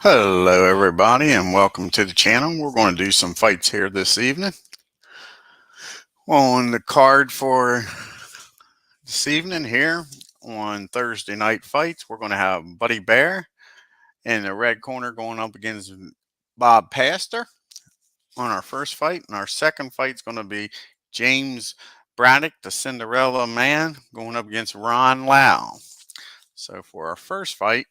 Hello everybody and welcome to the channel. We're going to do some fights here this evening. On the card for this evening here on Thursday Night Fights, we're going to have Buddy BAER in the red corner going up against Bob Pastor on our first fight. And our second fight is going to be James Braddock, the Cinderella Man, going up against Lau. So for our first fight,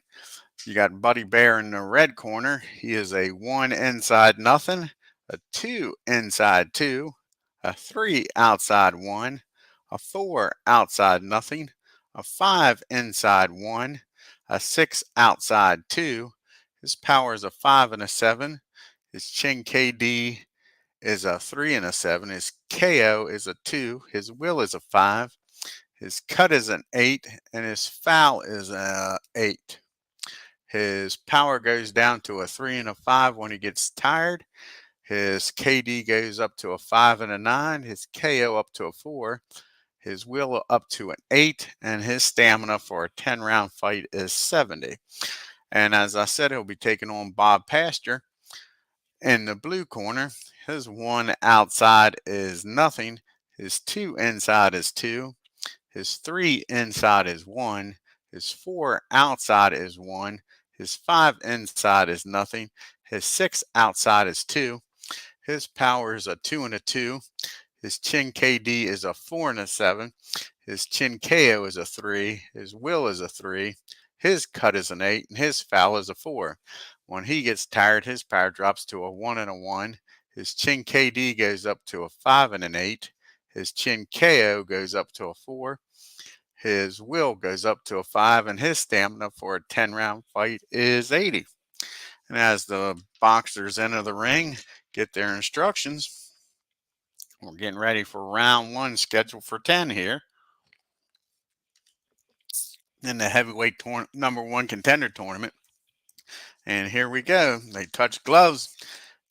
you got Buddy BAER in the red corner. He is a 1 inside nothing, a 2 inside 2, a 3 outside 1, a 4 outside nothing, a 5 inside 1, a 6 outside 2. His power is a 5 and a 7. His chin KD is a 3 and a 7. His KO is a 2. His will is a 5. His cut is an 8, and his foul is a 8. His power goes down to a 3 and a 5 when he gets tired. His KD goes up to a 5 and a 9. His KO up to a 4. His will up to an 8. And his stamina for a 10-round fight is 70. And as I said, he'll be taking on Bob Pastor in the blue corner. His 1 outside is nothing. His 2 inside is 2. His 3 inside is 1. His 4 outside is 1. His 5 inside is nothing. His 6 outside is 2. His power is a 2 and a 2. His chin KD is a 4 and a 7. His chin KO is a 3. His will is a 3. His cut is an 8. And his foul is a 4. When he gets tired, his power drops to a 1 and a 1. His chin KD goes up to a 5 and an 8. His chin KO goes up to a 4. His will goes up to a 5, and his stamina for a 10-round fight is 80. And as the boxers enter the ring, get their instructions, we're getting ready for round 1, scheduled for 10 here in the heavyweight #1 contender tournament. And here we go. They touch gloves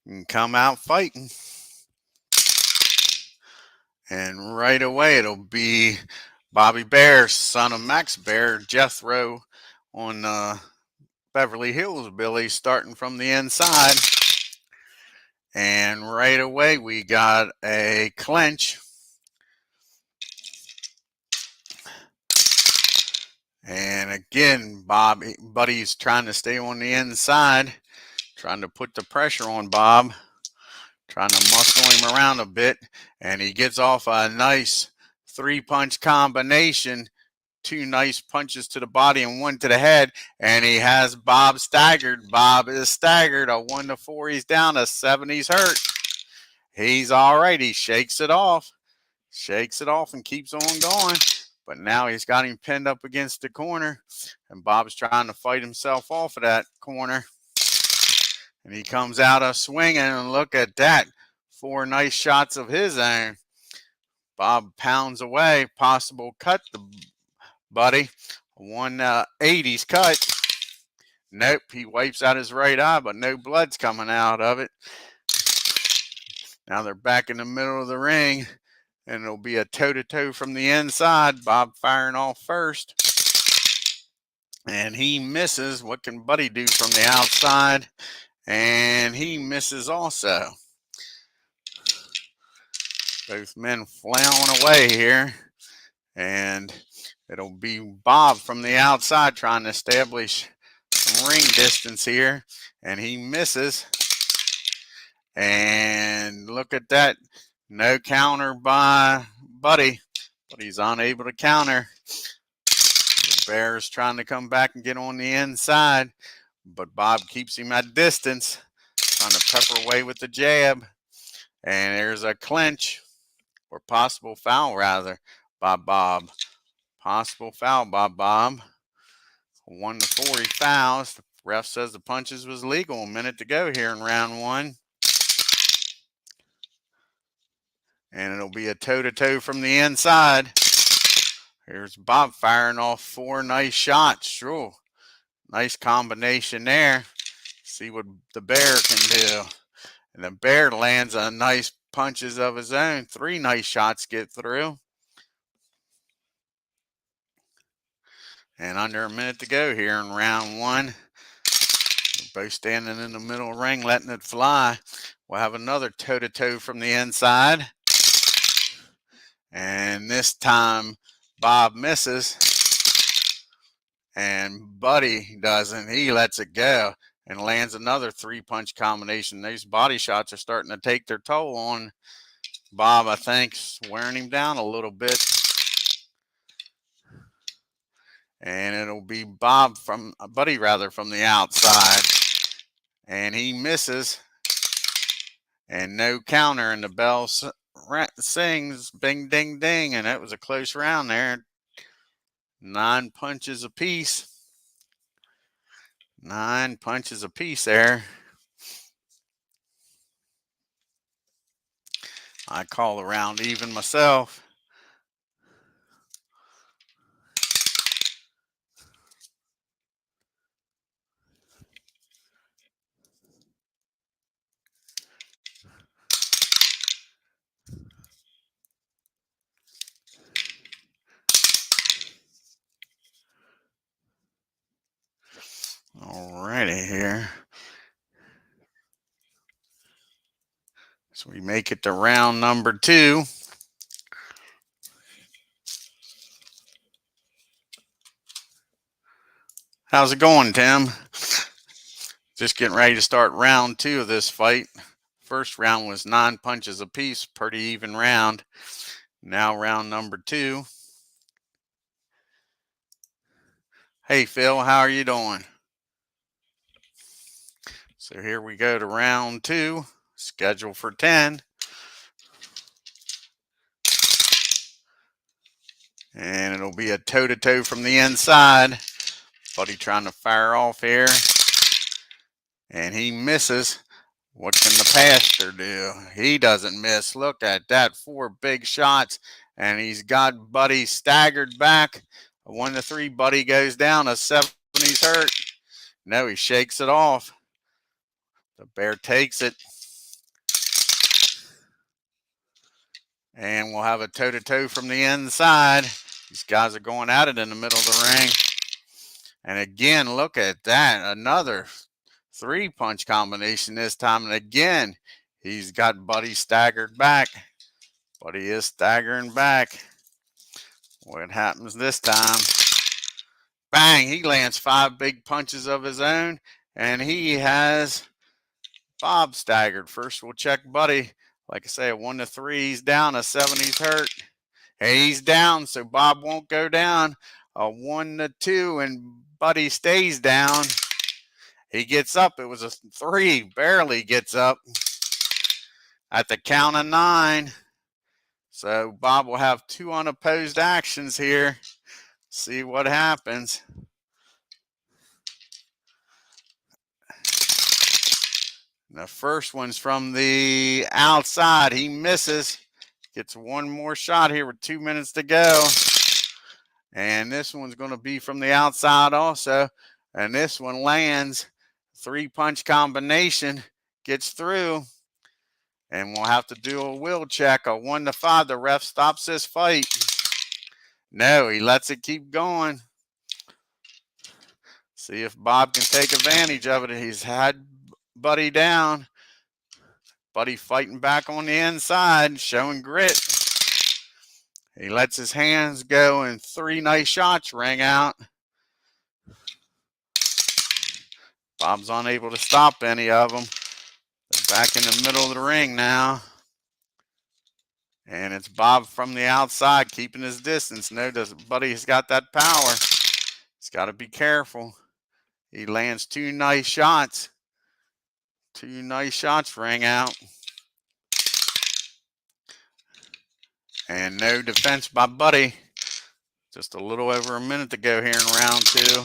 and come out fighting. And right away, it'll be Bobby BAER, son of Max BAER, Jethro on Beverly Hills Billy, starting from the inside. And right away, we got a clinch. And again, Buddy's trying to stay on the inside, trying to put the pressure on Bob, trying to muscle him around a bit. And he gets off a nice 3-punch combination. 2 nice punches to the body and 1 to the head, and he has Bob staggered. Bob is staggered. A 1 to 4, he's down. A 7, he's hurt. He's all right. He shakes it off and keeps on going. But now he's got him pinned up against the corner, and Bob's trying to fight himself off of that corner. And he comes out a swinging, and look at that. 4 nice shots of his own. Bob pounds away. Possible cut the Buddy. 180's cut. Nope, he wipes out his right eye, but no blood's coming out of it. Now they're back in the middle of the ring, and it'll be a toe-to-toe from the inside. Bob firing off first. And he misses. What can Buddy do from the outside? And he misses also. Both men flailing away here. And it'll be Bob from the outside trying to establish ring distance here. And he misses. And look at that. No counter by Buddy. But he's unable to counter. The BAER's trying to come back and get on the inside. But Bob keeps him at distance. Trying to pepper away with the jab. And there's a clinch. Or possible foul, rather, by Bob. Possible foul by Bob. 1 to 4, he fouls. The ref says the punches was legal. A minute to go here in round 1. And it'll be a toe-to-toe from the inside. Here's Bob firing off 4 nice shots. Sure. Nice combination there. See what the BAER can do. And the BAER lands a nice punches of his own. 3 nice shots get through. And under a minute to go here in round 1. Both standing in the middle of the ring, letting it fly. We'll have another toe-to-toe from the inside. And this time, Bob misses. And Buddy doesn't. He lets it go and lands another 3-punch combination. These body shots are starting to take their toll on Bob, I think, wearing him down a little bit. And it'll be Buddy from the outside. And he misses. And no counter, and the bell sings, bing, ding, ding. And it was a close round there. 9 punches apiece. 9 punches apiece there. I call the round even myself. Alrighty here. So we make it to round number 2. How's it going, Tim? Just getting ready to start round 2 of this fight. First round was 9 punches apiece, pretty even round. Now round number 2. Hey, Phil, how are you doing? So here we go to round 2, scheduled for 10. And it'll be a toe-to-toe from the inside. Buddy trying to fire off here. And he misses. What can the pastor do? He doesn't miss. Look at that. 4 big shots. And he's got Buddy staggered back. A 1-3. Buddy goes down. A 7. He's hurt. No, he shakes it off. The Bear takes it. And we'll have a toe-to-toe from the inside. These guys are going at it in the middle of the ring. And again, look at that. Another 3-punch combination this time. And again, he's got Buddy staggered back. Buddy is staggering back. What happens this time? Bang! He lands 5 big punches of his own. And he has Bob staggered. First, we'll check Buddy. Like I say, a 1-3, he's down. A 7, he's hurt. Hey, he's down, so Bob won't go down. A 1-2, and Buddy stays down. He gets up. It was a 3, barely gets up at the count of 9. So Bob will have 2 unopposed actions here. See what happens. The first one's from the outside. He misses. Gets 1 more shot here with 2 minutes to go. And this one's going to be from the outside also. And this one lands. 3-punch combination. Gets through. And we'll have to do a will check. A 1-5. The ref stops this fight. No, he lets it keep going. See if Bob can take advantage of it. He's had Buddy down. Buddy fighting back on the inside, showing grit. He lets his hands go, and 3 nice shots rang out. Bob's unable to stop any of them. They're back in the middle of the ring now. And it's Bob from the outside keeping his distance. No, Buddy's got that power. He's got to be careful. He lands 2 nice shots. 2 nice shots rang out. And no defense by Buddy. Just a little over a minute to go here in round 2.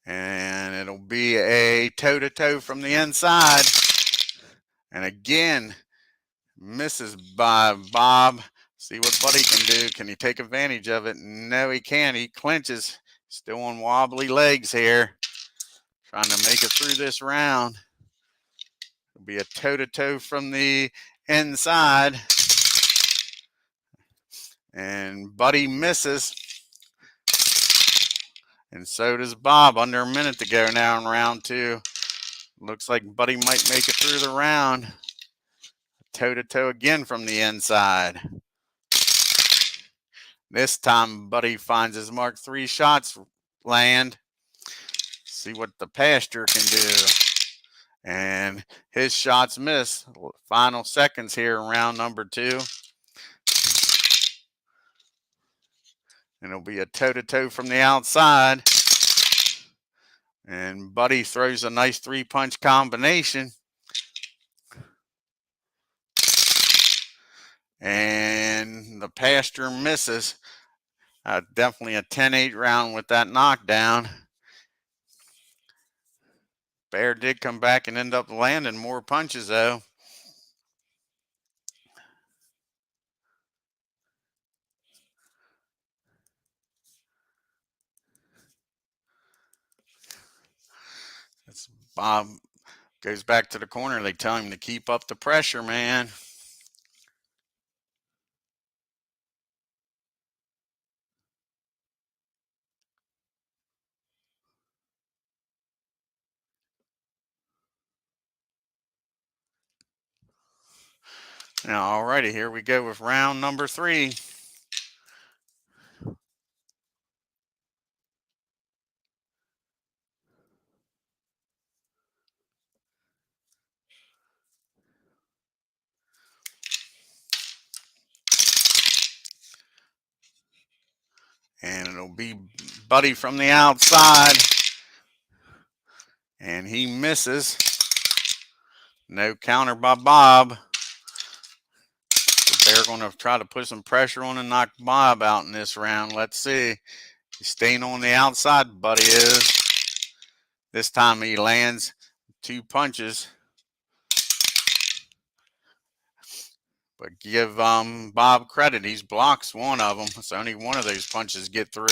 And it'll be a toe-to-toe from the inside. And again, misses by Bob. See what Buddy can do. Can he take advantage of it? No, he can't. He clinches. Still on wobbly legs here. Trying to make it through this round. It'll be a toe-to-toe from the inside. And Buddy misses. And so does Bob. Under a minute to go now in round 2. Looks like Buddy might make it through the round. Toe-to-toe again from the inside. This time, Buddy finds his mark. 3 shots land. See what the pasture can do. And his shots miss. Final seconds here in round number 2. And it'll be a toe-to-toe from the outside. And Buddy throws a nice 3-punch combination. And the pasture misses. Definitely a 10-8 round with that knockdown. BAER did come back and end up landing more punches though. That's Bob goes back to the corner. They tell him to keep up the pressure, man. Now, alrighty, here we go with round number 3. And it'll be Buddy from the outside. And he misses. No counter by Bob. They're going to try to put some pressure on and knock Bob out in this round. Let's see. He's staying on the outside, Buddy is. This time he lands 2 punches. But give Bob credit. He's blocks one of them. So only one of those punches get through.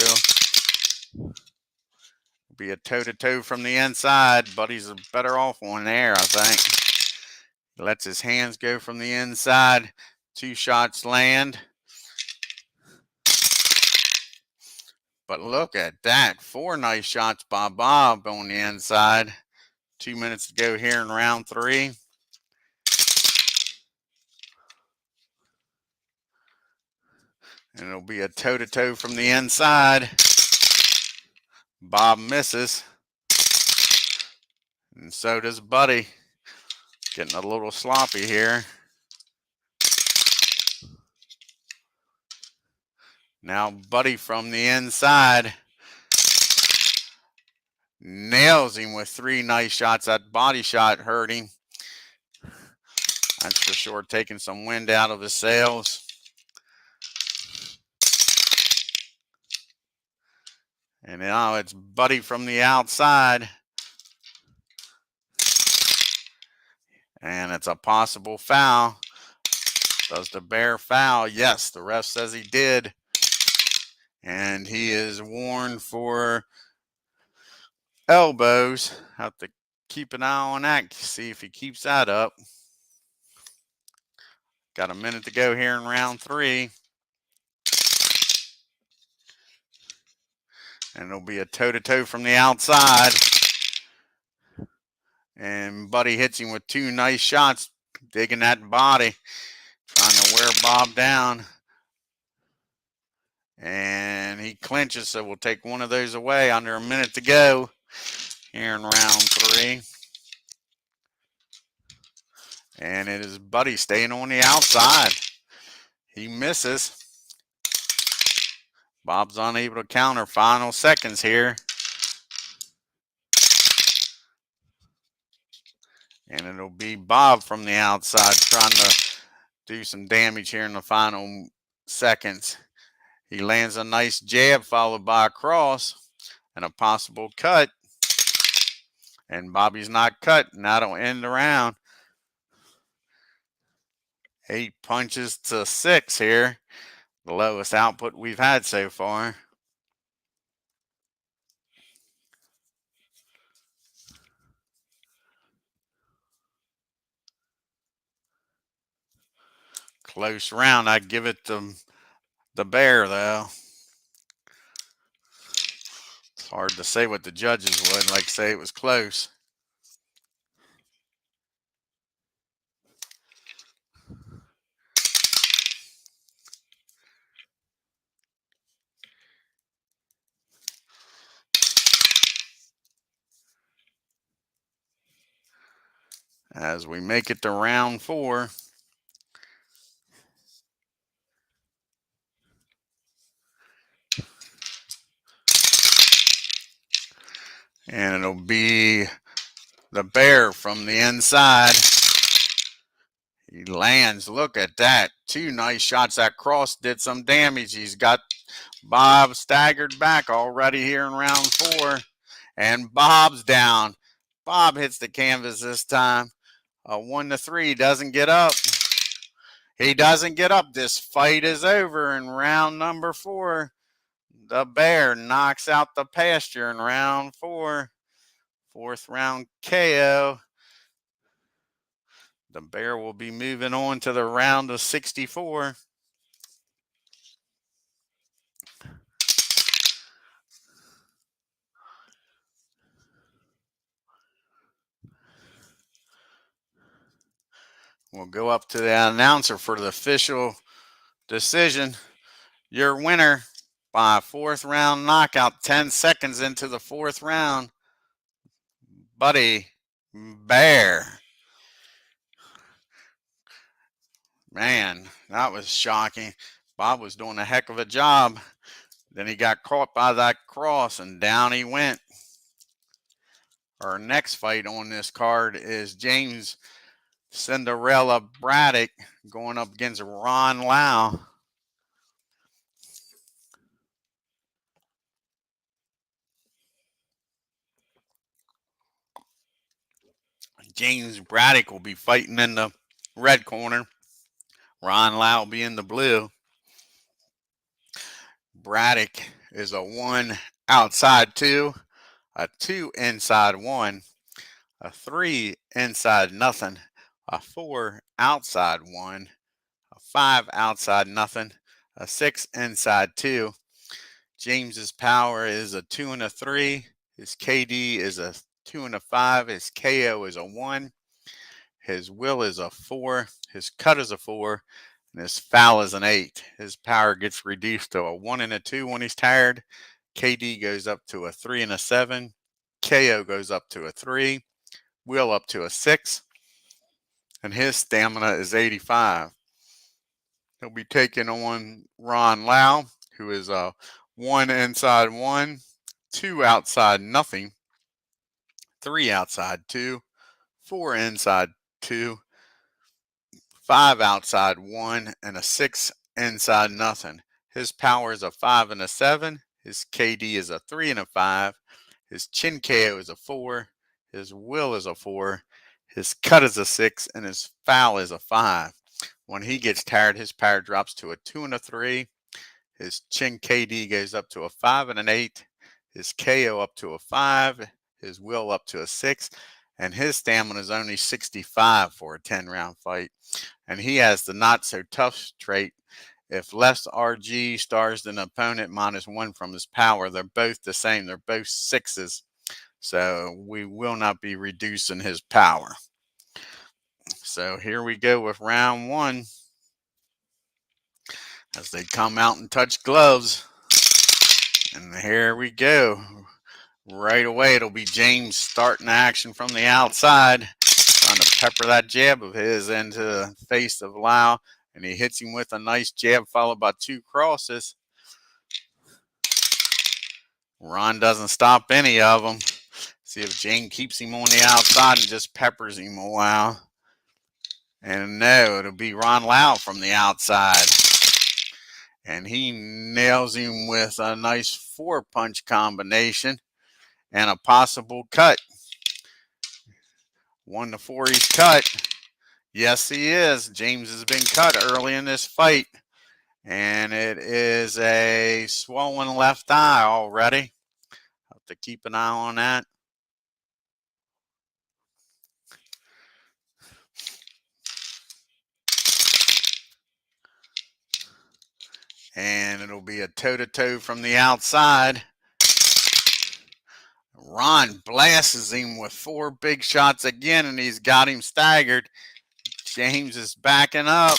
Be a toe-to-toe from the inside. Buddy's better off on there, I think. He lets his hands go from the inside. 2 shots land. But look at that. 4 nice shots by Bob on the inside. 2 minutes to go here in round 3. And it'll be a toe-to-toe from the inside. Bob misses. And so does Buddy. Getting a little sloppy here. Now Buddy from the inside nails him with 3 nice shots. That body shot hurt him. That's for sure taking some wind out of his sails. And now it's Buddy from the outside. And it's a possible foul. Does the BAER foul? Yes, the ref says he did. And he is warned for elbows. Have to keep an eye on that, see if he keeps that up. Got a minute to go here in round 3. And it'll be a toe-to-toe from the outside. And Buddy hits him with 2 nice shots, digging that body, trying to wear Bob down. And he clinches, so we'll take one of those away. Under a minute to go here in round 3. And it is Buddy staying on the outside. He misses. Bob's unable to counter. Final seconds here. And it'll be Bob from the outside trying to do some damage here in the final seconds. He lands a nice jab followed by a cross and a possible cut. And Bobby's not cut, and that'll end the round. 8 punches to 6 here. The lowest output we've had so far. Close round. I'd give it to the BAER, though. It's hard to say what the judges would, like say it was close. As we make it to round 4. And it'll be the BAER from the inside. He lands. Look at that. 2 nice shots. That cross did some damage. He's got Bob staggered back already here in round 4. And Bob's down. Bob hits the canvas this time. A 1-3. Doesn't get up. He doesn't get up. This fight is over in round number 4. The BAER knocks out the pasture in round 4. 4th round KO. The BAER will be moving on to the round of 64. We'll go up to the announcer for the official decision. Your winner by 4th round knockout, 10 seconds into the 4th round, Buddy BAER. Man, that was shocking. Bob was doing a heck of a job. Then he got caught by that cross and down he went. Our next fight on this card is James Cinderella Braddock going up against Lau. James Braddock will be fighting in the red corner. Lau will be in the blue. Braddock is a 1 outside 2, a 2 inside 1, a 3 inside nothing, a 4 outside 1, a 5 outside nothing, a 6 inside 2. James's power is a 2 and a 3. His KD is a 2 and a 5. His KO is a 1. His will is a 4. His cut is a 4. And his foul is an 8. His power gets reduced to a 1 and a 2 when he's tired. KD goes up to a 3 and a 7. KO goes up to a 3. Will up to a 6. And his stamina is 85. He'll be taking on Lau, who is a 1 inside 1, 2 outside nothing, 3 outside 2, 4 inside 2, 5 outside 1, and a 6 inside nothing. His power is a 5 and a 7. His KD is a 3 and a 5. His chin KO is a 4. His will is a 4. His cut is a 6, and his foul is a 5. When he gets tired, his power drops to a 2 and a 3. His chin KD goes up to a 5 and an 8. His KO up to a 5. His will up to a 6. And his stamina is only 65 for a 10-round fight. And he has the not so tough trait. If less RG stars than opponent -1 from his power, they're both the same. They're both 6s. So we will not be reducing his power. So here we go with round 1. As they come out and touch gloves. And here we go. Right away, it'll be James starting action from the outside, trying to pepper that jab of his into the face of Lau. And he hits him with a nice jab followed by 2 crosses. Ron doesn't stop any of them. See if James keeps him on the outside and just peppers him a while. And no, it'll be Lau from the outside. And he nails him with a nice 4-punch combination and a possible cut. 1-4 he's cut. Yes, he is. James has been cut early in this fight. And it is a swollen left eye already. Have to keep an eye on that. And it'll be a toe-to-toe from the outside. Ron blasts him with 4 big shots again, and he's got him staggered. James is backing up.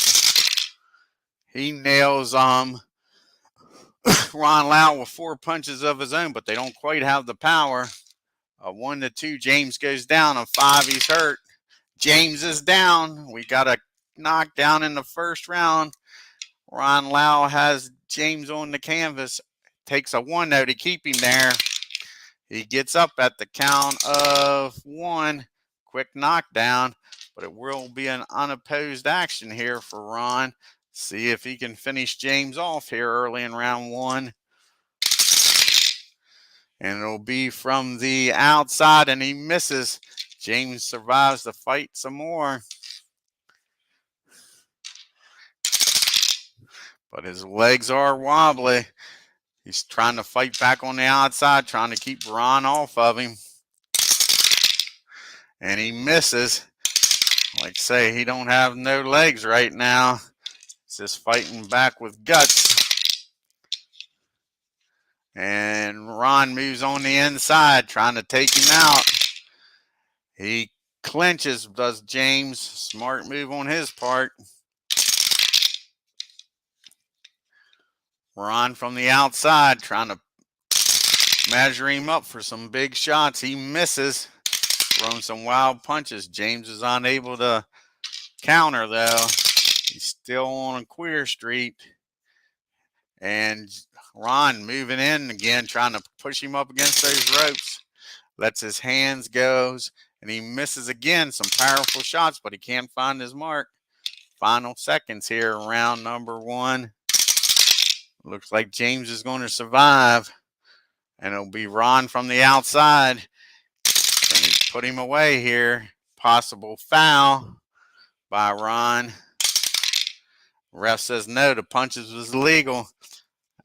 He nails Ron Lau with 4 punches of his own, but they don't quite have the power. 1-2, James goes down. On 5, he's hurt. James is down. We got a knockdown in the first round. Ron Lau has James on the canvas. Takes a 1-0 to keep him there. He gets up at the count of 1. Quick knockdown, but it will be an unopposed action here for Ron. See if he can finish James off here early in round 1. And it'll be from the outside, and he misses. James survives the fight some more. But his legs are wobbly. He's trying to fight back on the outside, trying to keep Ron off of him. And he misses. Like I say, he don't have no legs right now. He's just fighting back with guts. And Ron moves on the inside, trying to take him out. He clinches, does James. Smart move on his part. Ron from the outside, trying to measure him up for some big shots. He misses, throwing some wild punches. James is unable to counter, though. He's still on a queer street. And Ron moving in again, trying to push him up against those ropes. Lets his hands go, and he misses again. Some powerful shots, but he can't find his mark. Final seconds here, round number 1. Looks like James is going to survive. And it'll be Ron from the outside. And he put him away here. Possible foul by Ron. Ref says no, the punches was legal.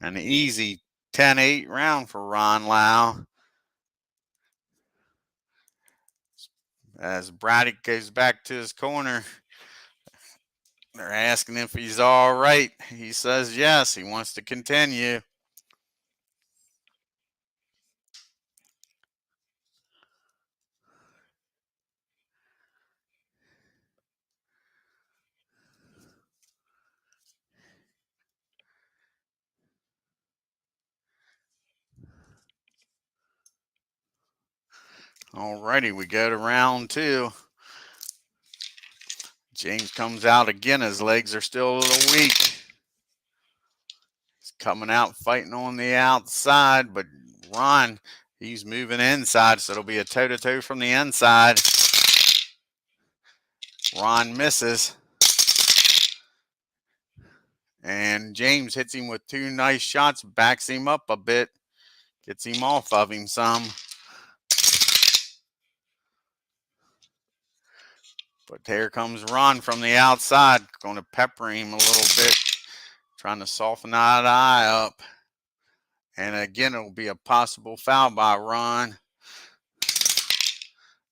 An easy 10-8 round for Ron Lau. As Braddock goes back to his corner, they're asking if he's all right. He says yes, he wants to continue. Alrighty, we go to round 2. James comes out again. His legs are still a little weak. He's coming out fighting on the outside, but Ron, he's moving inside, so it'll be a toe-to-toe from the inside. Ron misses. And James hits him with 2 nice shots, backs him up a bit, gets him off of him some. But here comes Ron from the outside, going to pepper him a little bit, trying to soften that eye up. And again, it'll be a possible foul by Ron.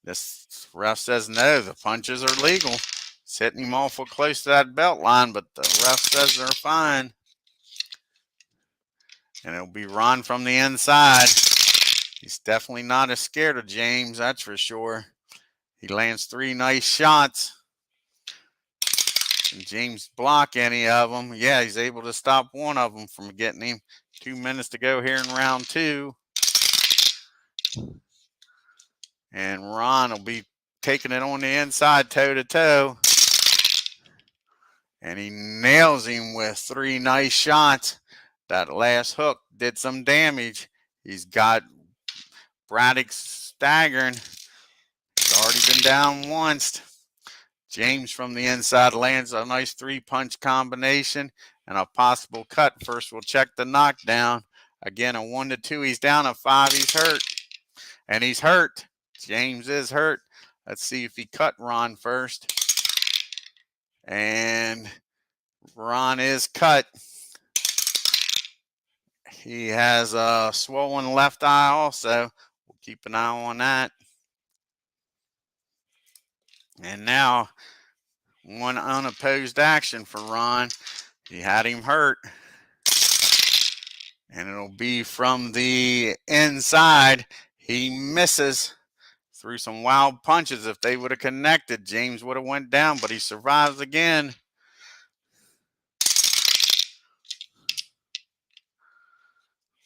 This ref says no, the punches are legal. It's hitting him awful close to that belt line, but the ref says they're fine. And it'll be Ron from the inside. He's definitely not as scared of James, that's for sure. He lands 3 nice shots. And James block any of them. Yeah, he's able to stop one of them from getting him. 2 minutes to go here in round 2. And Ron will be taking it on the inside, toe-to-toe. And he nails him with 3 nice shots. That last hook did some damage. He's got Braddock staggering. He's already been down once. James from the inside lands a nice 3-punch combination and a possible cut. First, we'll check the knockdown. Again, a 1-2. He's down. A 5. He's hurt. And he's hurt. James is hurt. Let's see if he cut Ron first. And Ron is cut. He has a swollen left eye also. We'll keep an eye on that. And now, one unopposed action for Ron. He had him hurt. And it'll be from the inside. He misses. Threw some wild punches. If they would have connected, James would have went down, but he survives again.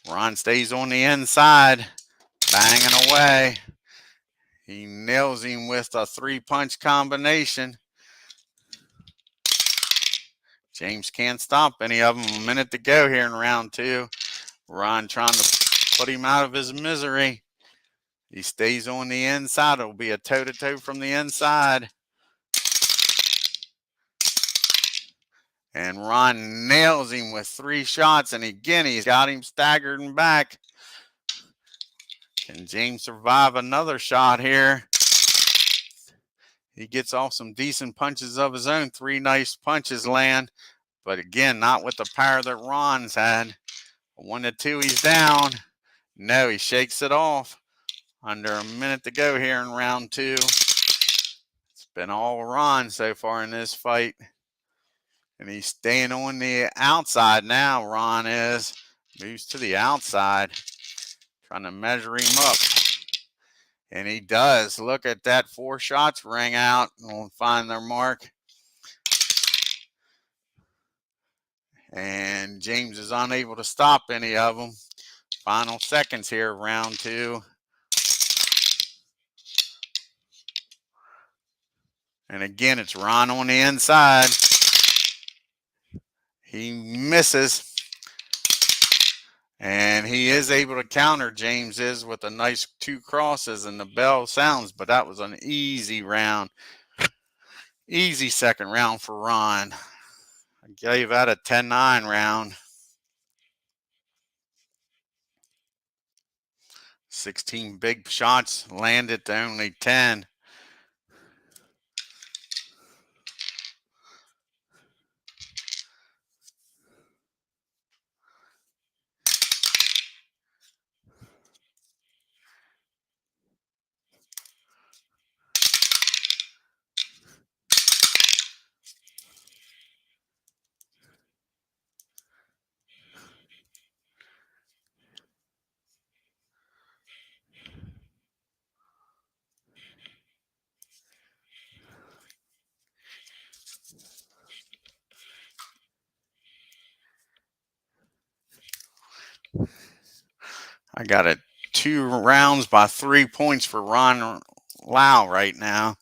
Ron stays on the inside, banging away. He nails him with a 3-punch combination. James can't stop any of them. A minute to go here in round 2. Ron trying to put him out of his misery. He stays on the inside. It'll be a toe-to-toe from the inside. And Ron nails him with 3 shots. And again, he's got him staggered and back. Can James survive another shot here? He gets off some decent punches of his own. 3 nice punches land. But again, not with the power that Ron's had. 1-2, he's down. No, he shakes it off. Under a minute to go here in round 2. It's been all Ron so far in this fight. And he's staying on the outside now, Ron is. Moves to the outside. Trying to measure him up. And he does. Look at that. 4 shots ring out. And we'll find their mark. And James is unable to stop any of them. Final seconds here, round 2. And again, it's Ron on the inside. He misses. And he is able to counter, James is, with a nice 2 crosses, and the bell sounds. But that was an easy round. Easy second round for Ron. I gave that a 10-9 round. 16 big shots landed to only 10. I got it 2 rounds by 3 points for Ron Lau right now.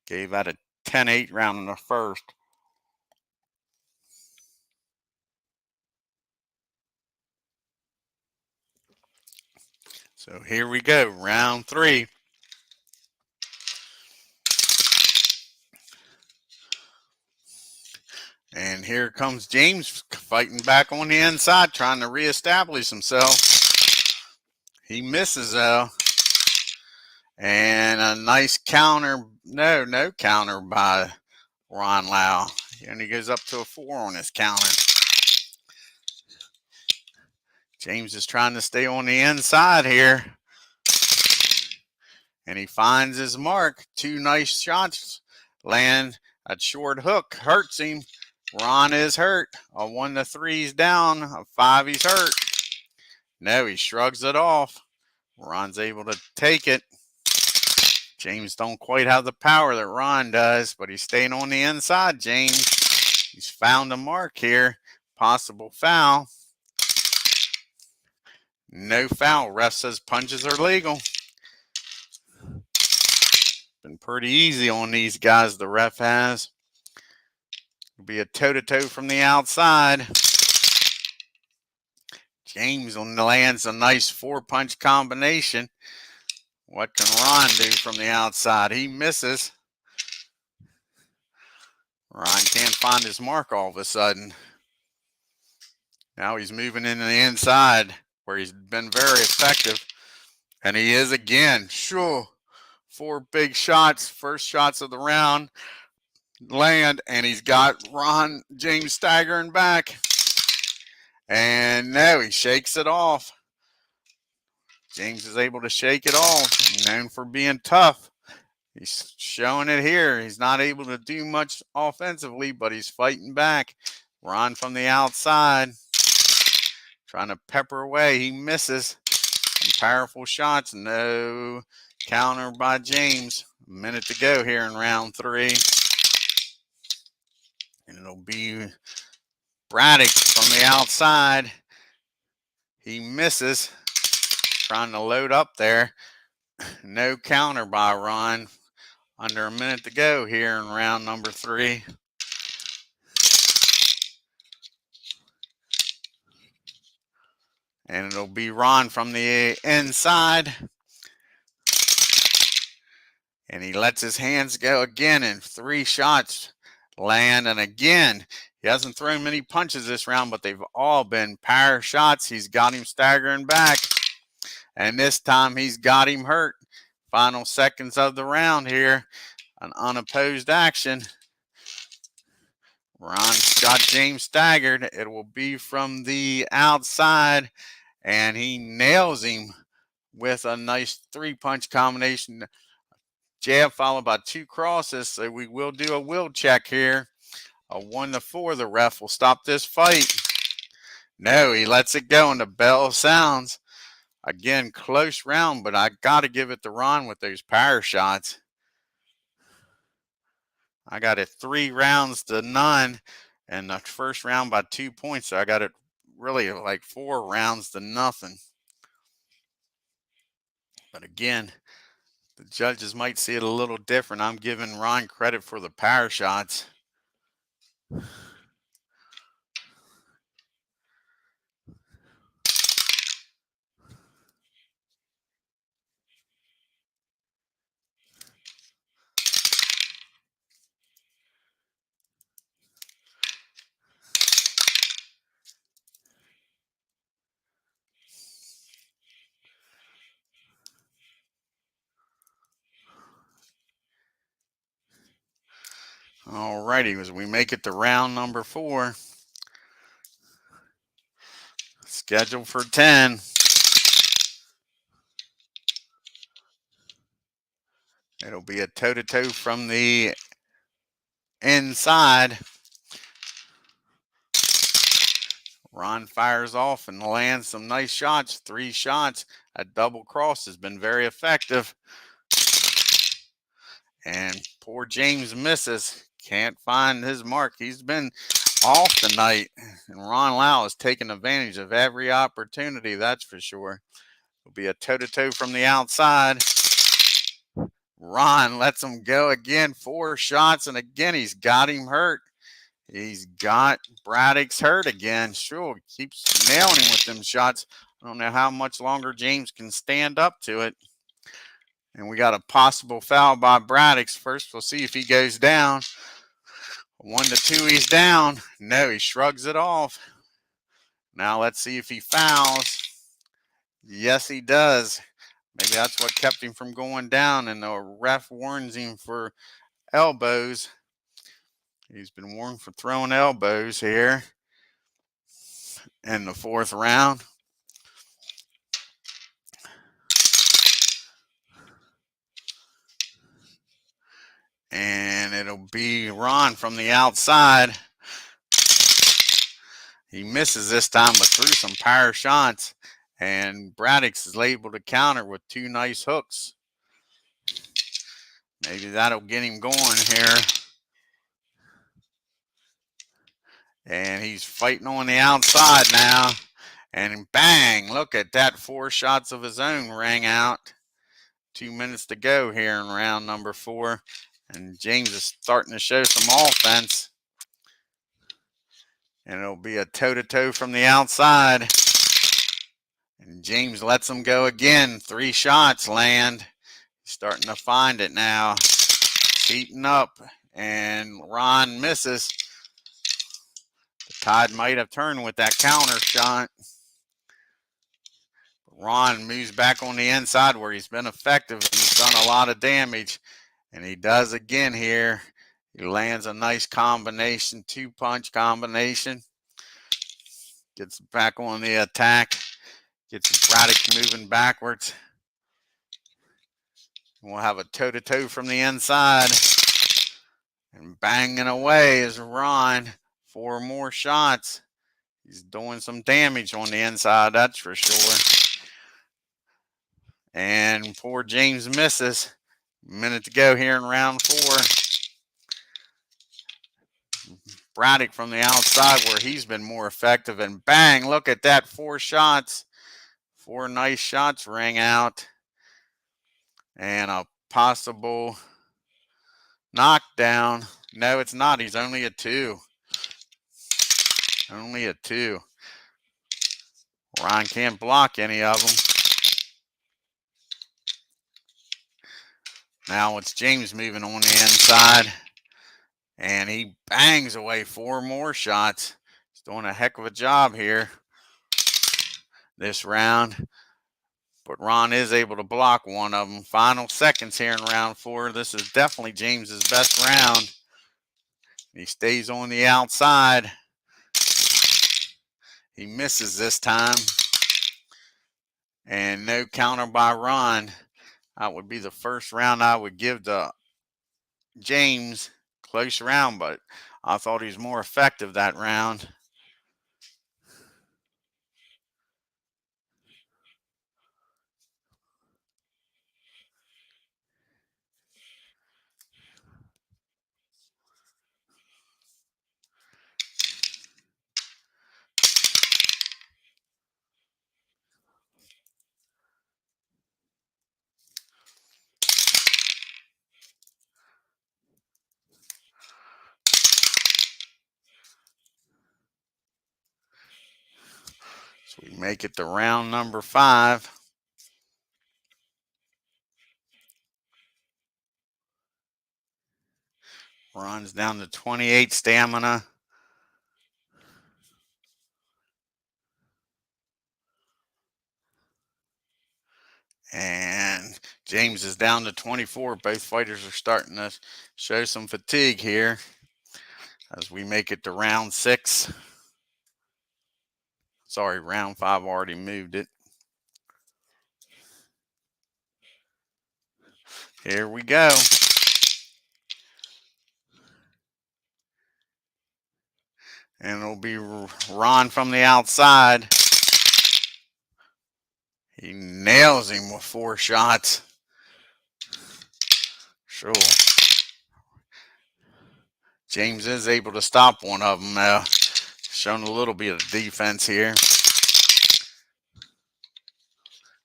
Gave that a 10-8 round in the first. So here we go, round 3. And here comes James fighting back on the inside, trying to reestablish himself. He misses though. And a nice counter, no counter by Ron Lau. And he goes up to a 4 on his counter. James is trying to stay on the inside here. And he finds his mark. 2 nice shots land. A short hook hurts him. Ron is hurt. A 1-3 he's down. A 5 he's hurt. No, he shrugs it off. Ron's able to take it. James don't quite have the power that Ron does, but he's staying on the inside, James. He's found a mark here. Possible foul. No foul. Ref says punches are legal. Been pretty easy on these guys, the ref has. It'll be a toe-to-toe from the outside. James lands a nice 4-punch combination. What can Ron do from the outside? He misses. Ron can't find his mark all of a sudden. Now he's moving into the inside where he's been very effective. And he is again. Sure. 4 big shots. First shots of the round land. And he's got James staggering back. And no, he shakes it off. James is able to shake it off. Known for being tough. He's showing it here. He's not able to do much offensively, but he's fighting back. Ron from the outside. Trying to pepper away. He misses. He powerful shots. No counter by James. A minute to go here in round 3. And it'll be Braddock from the outside. He misses. Trying to load up there. No counter by Ron. Under a minute to go here in round number 3. And it'll be Ron from the inside. And he lets his hands go again, and 3 shots land. And again, he hasn't thrown many punches this round, but they've all been power shots. He's got him staggering back. And this time he's got him hurt. Final seconds of the round here. An unopposed action. Ron's got James staggered. It will be from the outside. And he nails him with a nice 3-punch combination. Jab followed by 2 crosses. So we will do a will check here. A 1-4. The ref will stop this fight. No, he lets it go and the bell sounds. Again, close round, but I got to give it to Ron with those power shots. I got it 3 rounds to none, and the first round by 2 points. So I got it really like 4 rounds to nothing. But again, the judges might see it a little different. I'm giving Ron credit for the power shots. Alrighty, as we make it to round number 4. Scheduled for 10. It'll be a toe-to-toe from the inside. Ron fires off and lands some nice shots. 3 shots. A double cross has been very effective. And poor James misses. Can't find his mark. He's been off tonight. And Ron Lau is taking advantage of every opportunity, that's for sure. It'll be a toe-to-toe from the outside. Ron lets him go again. 4 shots, and again, he's got him hurt. He's got Braddock's hurt again. Sure, keeps nailing him with them shots. I don't know how much longer James can stand up to it. And we got a possible foul by Braddock. First, we'll see if he goes down. 1-2, he's down. No, he shrugs it off. Now let's see if he fouls. Yes, he does. Maybe that's what kept him from going down, and the ref warns him for elbows. He's been warned for throwing elbows here in the 4th round. And it'll be Ron from the outside. He misses this time, but threw some power shots. And Braddock is able to counter with 2 nice hooks. Maybe that'll get him going here. And he's fighting on the outside now. And bang, look at that. 4 shots of his own rang out. 2 minutes to go here in round number 4. And James is starting to show some offense. And it'll be a toe-to-toe from the outside. And James lets him go again. 3 shots land. He's starting to find it now. Heating up. And Ron misses. The tide might have turned with that counter shot. Ron moves back on the inside where he's been effective and he's done a lot of damage. And he does again here. He lands a nice combination, 2-punch combination. Gets back on the attack. Gets Braddock moving backwards. We'll have a toe-to-toe from the inside. And banging away is Ron. 4 more shots. He's doing some damage on the inside, that's for sure. And poor James misses. Minute to go here in round 4. Braddock from the outside where he's been more effective. And bang, look at that. 4 shots. 4 nice shots rang out. And a possible knockdown. No, it's not. He's only a 2. Only a 2. Ron can't block any of them. Now it's James moving on the inside. And he bangs away 4 more shots. He's doing a heck of a job here this round. But Ron is able to block one of them. Final seconds here in round 4. This is definitely James's best round. He stays on the outside. He misses this time. And no counter by Ron. That would be the first round I would give to James. Close round, but I thought he was more effective that round. So we make it to round number 5. Ron's down to 28 stamina. And James is down to 24. Both fighters are starting to show some fatigue here as we make it to round 6. Sorry, round 5 already moved it. Here we go. And it'll be Ron from the outside. He nails him with 4 shots. Sure. James is able to stop one of them. Showing a little bit of defense here.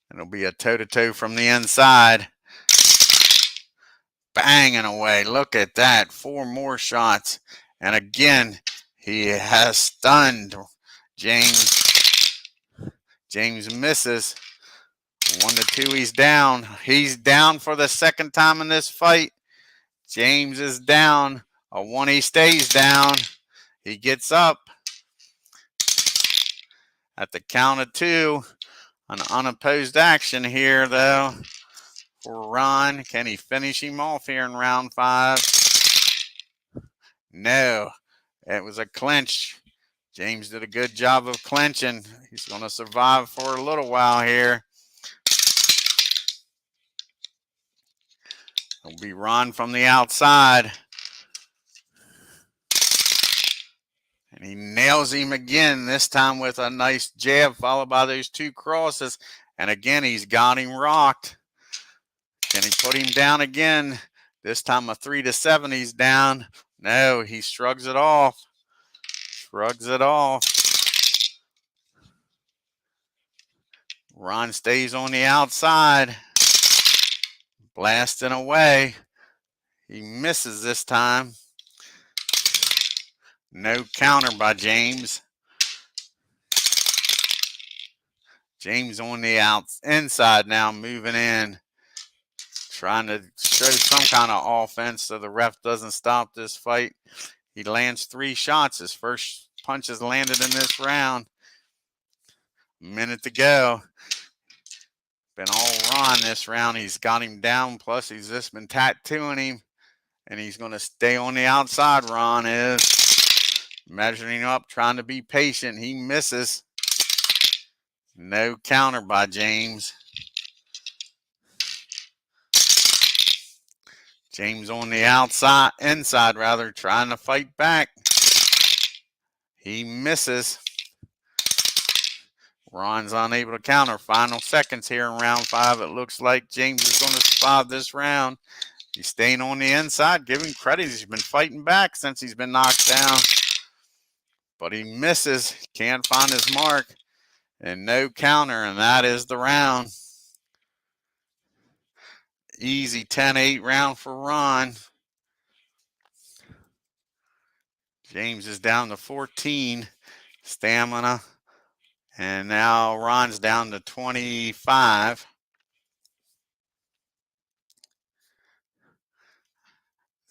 And it'll be a toe-to-toe from the inside. Banging away. Look at that. 4 more shots. And again, he has stunned James. James misses. 1 to 2, he's down. He's down for the second time in this fight. James is down. A 1, he stays down. He gets up. At the count of 2. An unopposed action here, though, for Ron. Can he finish him off here in round 5? No. It was a clinch. James did a good job of clinching. He's going to survive for a little while here. It'll be Ron from the outside. And he nails him again, this time with a nice jab followed by those 2 crosses. And again, he's got him rocked. Can he put him down again? This time a 3 to 7, he's down. No, he shrugs it off. Shrugs it off. Ron stays on the outside. Blasting away. He misses this time. No counter by James. James on the inside now, moving in. Trying to show some kind of offense so the ref doesn't stop this fight. He lands 3 shots. His first punches landed in this round. A minute to go. Been all Ron this round. He's got him down. Plus, he's just been tattooing him. And he's going to stay on the outside. Ron is measuring up, trying to be patient. He misses. No counter by James. James on the inside rather, trying to fight back. He misses. Ron's unable to counter. Final seconds here in round 5. It looks like James is going to survive this round. He's staying on the inside. Give him credit. He's been fighting back since he's been knocked down. But he misses. Can't find his mark. And no counter, and that is the round. Easy 10-8 round for Ron. James is down to 14 stamina. And now Ron's down to 25.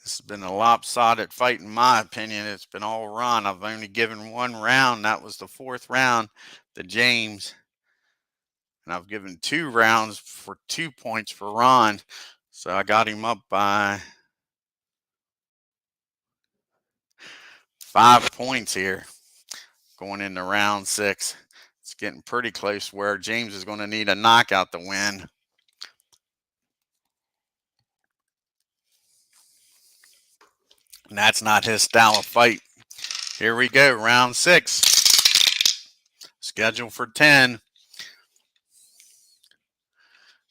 This has been a lopsided fight in my opinion. It's been all Ron. I've only given one round. That was the 4th round to James. And I've given 2 rounds for 2 points for Ron. So I got him up by 5 points here going into round 6. It's getting pretty close where James is going to need a knockout to win. And that's not his style of fight. Here we go, round 6. Scheduled for 10.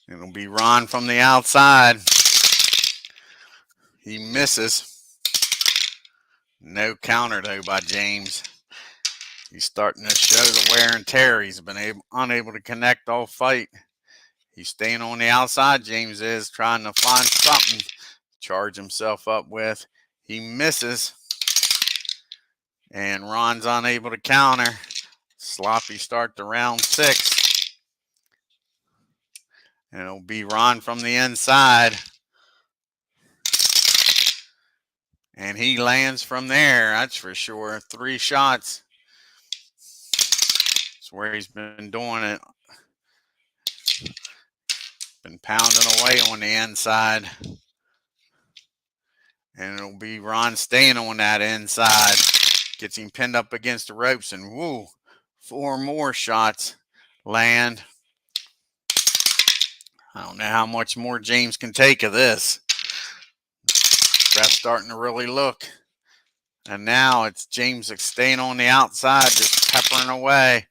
It'll be Ron from the outside. He misses. No counter though by James. He's starting to show the wear and tear. He's been unable to connect all fight. He's staying on the outside. James is trying to find something to charge himself up with. He misses. And Ron's unable to counter. Sloppy start to round 6. And it'll be Ron from the inside. And he lands from there, that's for sure. 3 shots. That's where he's been doing it. Been pounding away on the inside. And it'll be Ron staying on that inside. Gets him pinned up against the ropes, and woo, 4 more shots land. I don't know how much more James can take of this. Ref's starting to really look. And now it's James staying on the outside, just peppering away,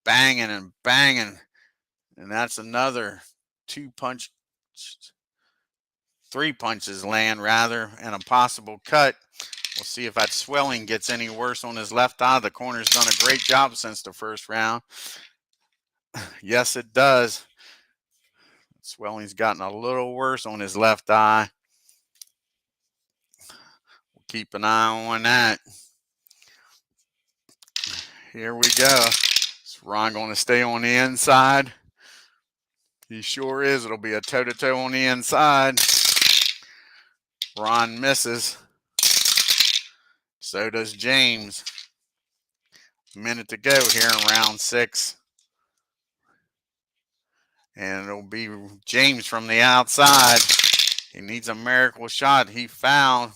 banging and banging. And that's another 3 punches land rather, and a possible cut. We'll see if that swelling gets any worse on his left eye. The corner's done a great job since the 1st round. Yes, it does. Swelling's gotten a little worse on his left eye. We'll keep an eye on that. Here we go. Is Ron going to stay on the inside? He sure is. It'll be a toe-to-toe on the inside. Ron misses. So does James. A minute to go here in round 6. And it'll be James from the outside. He needs a miracle shot. He fouled.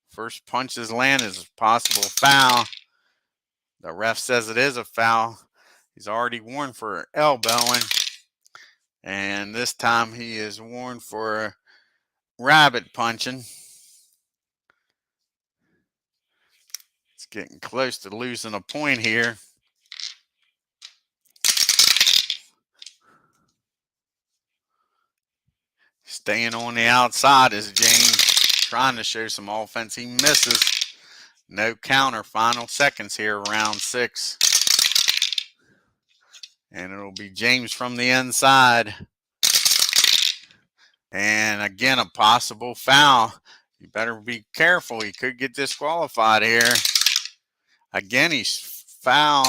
First punches land is a possible foul. The ref says it is a foul. He's already warned for elbowing. And this time he is warned for rabbit punching. It's getting close to losing a point here. Staying on the outside is James, trying to show some offense. He misses. No counter. Final seconds here, round 6. And it'll be James from the inside. And again, a possible foul. You better be careful. He could get disqualified here. Again, he's foul.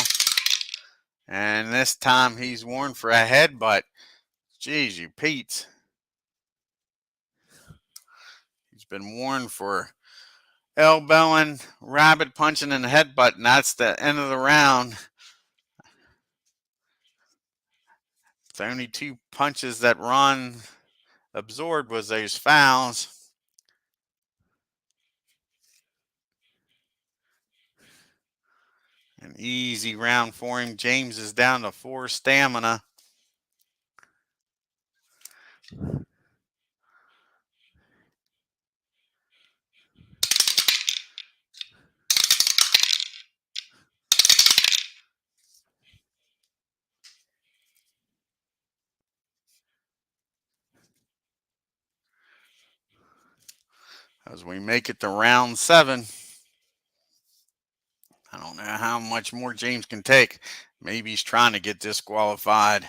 And this time he's warned for a headbutt. Jeez, you Pete. He's been warned for elbowing, rabbit punching, and headbutt, and that's the end of the round. The only 2 punches that Ron absorbed was those fouls. An easy round for him. James is down to 4 stamina. as we make it to round 7. I don't know how much more James can take. Maybe he's trying to get disqualified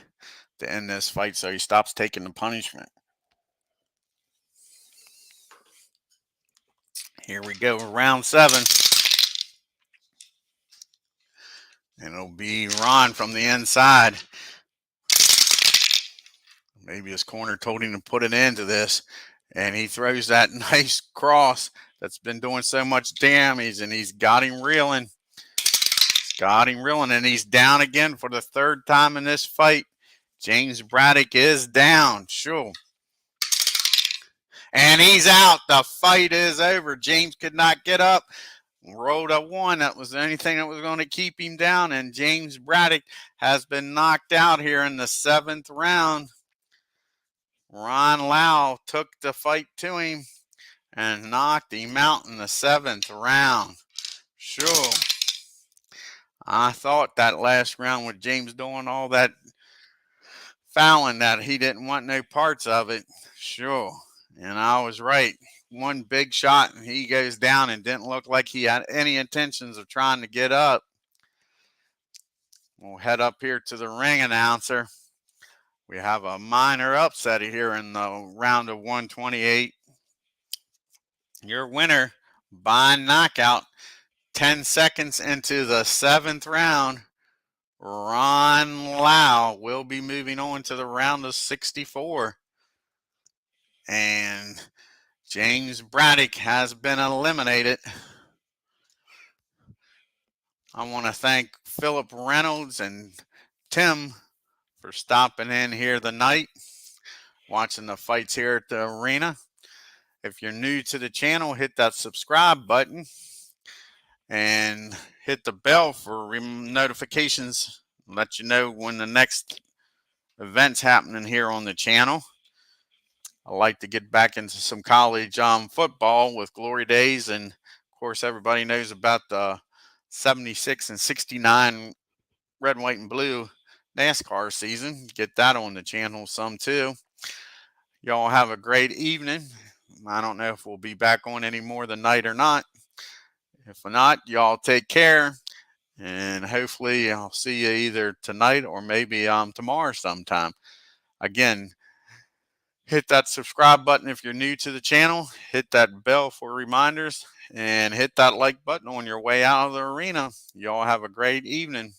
to end this fight so he stops taking the punishment. Here we go, round 7. And it'll be Ron from the inside. Maybe his corner told him to put an end to this. And he throws that nice cross that's been doing so much damage, and he's got him reeling. And he's down again for the 3rd time in this fight. James Braddock is down. Sure. And he's out. The fight is over. James could not get up. Rolled a 1. That was the only thing that was going to keep him down. And James Braddock has been knocked out here in the 7th round. Ron Lau took the fight to him and knocked him out in the 7th round. Sure. I thought that last round with James doing all that fouling that he didn't want no parts of it. Sure. And I was right. One big shot and he goes down and didn't look like he had any intentions of trying to get up. We'll head up here to the ring announcer. We have a minor upset here in the round of 128. Your winner by knockout, 10 seconds into the 7th round, Ron Lau will be moving on to the round of 64. And James Braddock has been eliminated. I want to thank Philip Reynolds and Tim for stopping in here tonight, watching the fights here at the arena. If you're new to the channel, hit that subscribe button and hit the bell for notifications. Let you know when the next event's happening here on the channel. I like to get back into some college football with Glory Days, and of course everybody knows about the 76 and 69 red, white, and blue NASCAR season. Get that on the channel some too. Y'all have a great evening. I don't know if we'll be back on any more tonight or not. If not, y'all take care, and hopefully I'll see you either tonight or maybe tomorrow sometime. Again, hit that subscribe button if you're new to the channel. Hit that bell for reminders, and hit that like button on your way out of the arena. Y'all have a great evening.